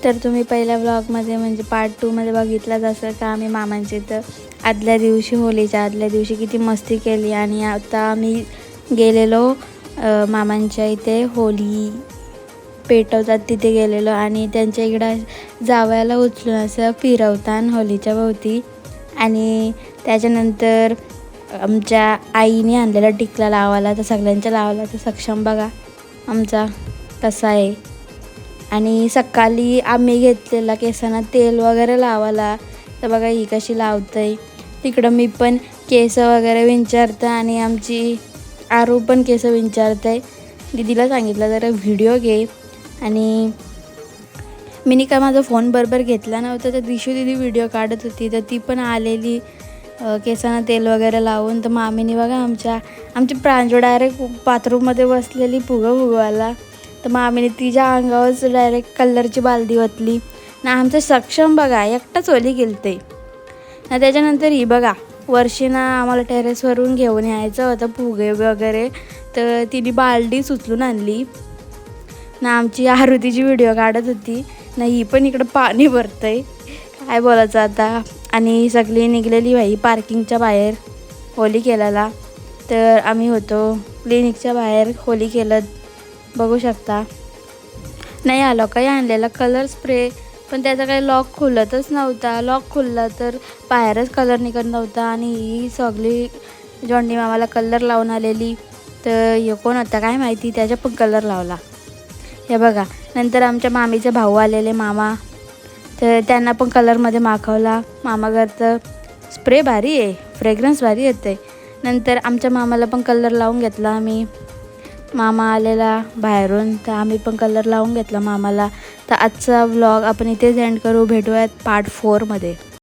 तर तुम्ही पहिल्या व्लॉगमध्ये म्हणजे पार्ट 2मध्ये बघितलंच असं का आम्ही मामांच्या इथं आदल्या दिवशी होलीच्या आदल्या दिवशी किती मस्ती केली. आणि आता आम्ही गेलेलो मामांच्या इथे होली पेटवतात तिथे गेलेलो आणि त्यांच्या इकडं जावयाला उचलून असं फिरवतात होलीच्या भोवती. आणि त्याच्यानंतर आमच्या आईने आणलेला टिकला लावायला, तर सगळ्यांच्या लावायला तर सक्षम बघा आमचा कसा आहे. आणि सकाळी आम्ही घेतलेला केसांना तेल वगैरे लावायला, तर बघा ही कशी लावतंय. तिकडं मी पण केस वगैरे विंचारतं आणि आमची आरू पण केस विंचारते. दीदीला सांगितलं जरा व्हिडिओ घे. आणि मी काय माझा फोन बरोबर घेतला नव्हता, तर दिशू दीदी व्हिडिओ काढत होती, तर ती पण आलेली केसांना तेल वगैरे लावून. तर मामीने बघा आमची प्रांजू डायरेक्ट बाथरूममध्ये बसलेली फुगवायला, तर मामीने तिच्या अंगावरच डायरेक्ट कलरची बालदी ओतली ना. आमचं सक्षम बघा एकटाच ओली गेलते ना. त्याच्यानंतर ही बघा वर्षीना आम्हाला टेरेसवरून घेऊन यायचं होतं फुगे वगैरे, तर तिने बालदी उचलून आणली ना. आमची आरुतीची व्हिडिओ काढत होती ना, ही पण इकडं पाणी भरतंय काय बोलायचं आता. आणि सगळी निघलेली बाई पार्किंगच्या बाहेर होली केल्याला, तर आम्ही होतो क्लिनिकच्या बाहेर होली केलं बघू शकता. नाही आलो काही आणलेला कलर स्प्रे, पण त्याचा काही लॉक खुलतच नव्हता. लॉक खुलला तर बाहेरच कलर निघत नव्हता. आणि ही सगळी जॉन्डी मामाला कलर लावून आलेली, तर हे कोण होता काय माहिती, त्याच्या पण कलर लावला. हे बघा नंतर आमच्या मामीचे भाऊ आलेले मामा, तर त्यांना पण कलरमध्ये माखवला. मामा करतं स्प्रे भारी आहे, फ्रेग्रन्स भारी येते. नंतर आमच्या मामाला पण कलर लावून घेतला आम्ही. मामा आलेला बाहेरून, तर आम्ही पण कलर लावून घेतला मामाला. तर आजचा व्लॉग आपण इथेच एंड करू. भेटूयात पार्ट 4मध्ये.